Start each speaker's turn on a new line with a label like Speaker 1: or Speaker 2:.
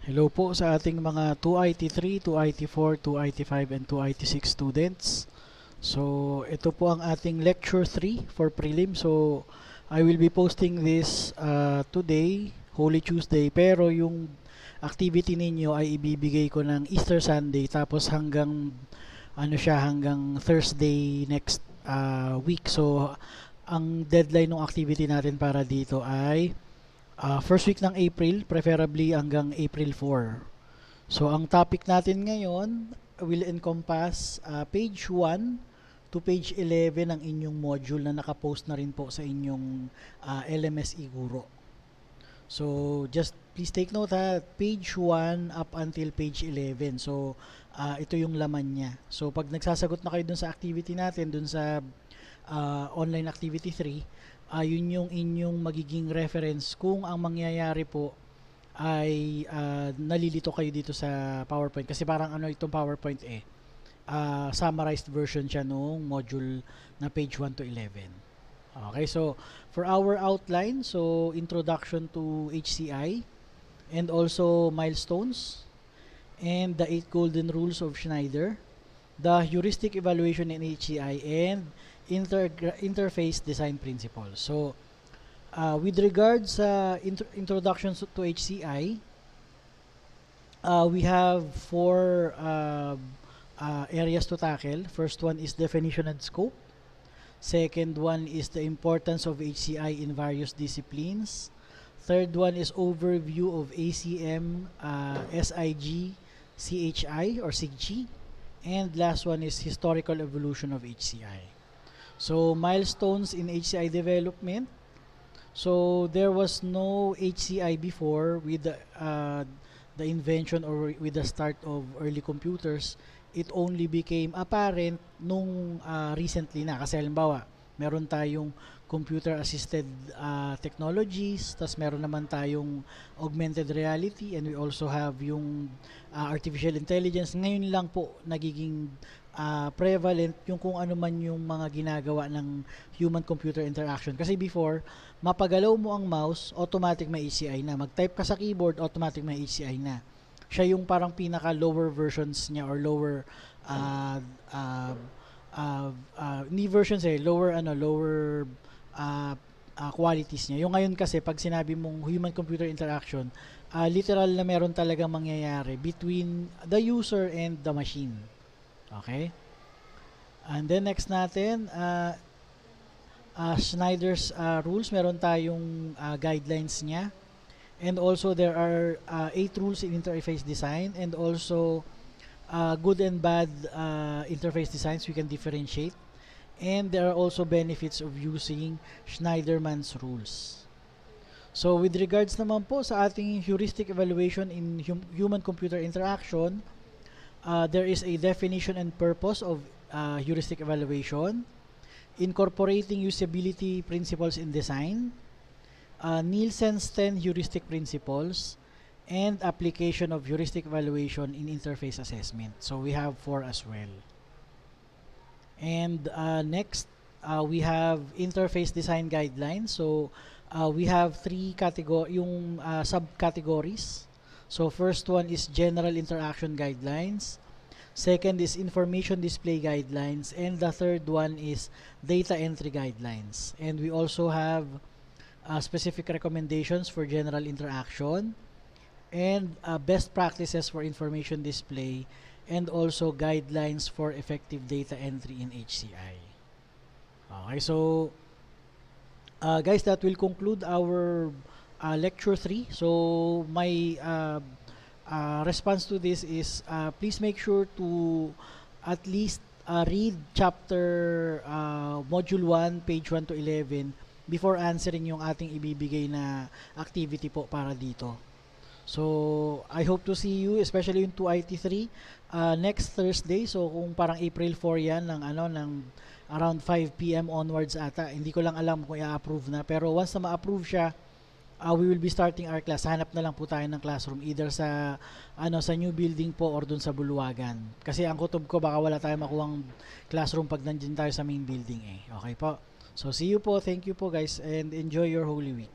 Speaker 1: Hello po sa ating mga 2IT3, 2IT4, 2IT5, and 2IT6 students. So, ito po ang ating lecture 3 for prelim. So, I will be posting this today, Holy Tuesday, pero yung activity ninyo ay ibibigay ko ng Easter Sunday tapos hanggang Thursday next week. So, ang deadline ng activity natin para dito ay first week ng April, preferably hanggang April 4. So, ang topic natin ngayon will encompass page 1 to page 11 ng inyong module na nakapost na rin po sa inyong LMS Guro. So, just please take note page 1 up until page 11. So, ito yung laman niya. So, pag nagsasagot na kayo dun sa activity natin, dun sa online activity 3, yun yung inyong magiging reference kung ang mangyayari po ay nalilito kayo dito sa PowerPoint. Kasi parang itong PowerPoint summarized version siya nung module na page 1 to 11. Okay, so for our outline, so introduction to HCI and also milestones and the 8 golden rules of Schneider, the heuristic evaluation in HCI, and interface design principles. So, with regards sa introduction to HCI, we have 4 areas to tackle. First one is definition and scope. Second one is the importance of HCI in various disciplines. Third one is overview of ACM, SIG, CHI or SIGCHI. And last one is historical evolution of HCI. So, milestones in HCI development. So, there was no HCI before with the invention or with the start of early computers. It only became apparent nung recently na. Kasi halimbawa, meron tayong computer-assisted technologies, tas meron naman tayong augmented reality, and we also have yung artificial intelligence. Ngayon lang po nagiging prevalent yung kung ano man yung mga ginagawa ng human-computer interaction. Kasi before, mapagalaw mo ang mouse, automatic may HCI na. Mag-type ka sa keyboard, automatic may HCI na. Siya yung parang pinaka-lower versions niya or lower ni versions lower qualities niya. Yung ngayon kasi pag sinabi mong human computer interaction, literal na meron talagang mangyayari between the user and the machine. Okay? And then next natin, Schneider's rules, meron tayong guidelines niya. And also there are 8 rules in interface design, and also good and bad interface designs we can differentiate. And there are also benefits of using Schneiderman's rules. So with regards naman po sa ating heuristic evaluation in human-computer interaction, there is a definition and purpose of heuristic evaluation, incorporating usability principles in design, Nielsen's 10 heuristic principles, and application of heuristic evaluation in interface assessment. So we have 4 as well. And next, we have interface design guidelines. So we have 3 subcategories. So first one is general interaction guidelines. Second is information display guidelines. And the third one is data entry guidelines. And we also have specific recommendations for general interaction, and best practices for information display, and also guidelines for effective data entry in HCI. Okay, so guys, that will conclude our lecture 3. So my response to this is please make sure to at least read chapter module 1 page 1 to 11 before answering yung ating ibibigay na activity po para dito. So, I hope to see you, especially yung 2IT3, next Thursday. So, kung parang April 4 yan, ng around 5 p.m. onwards ata. Hindi ko lang alam kung i-approve na. Pero once na ma-approve siya, we will be starting our class. Hanap na lang po tayo ng classroom, either sa new building po or dun sa Buluwagan. Kasi ang kutob ko, baka wala tayo makuhang classroom pag nandiyan tayo sa main building Okay po. So, see you po. Thank you po guys, and enjoy your Holy Week.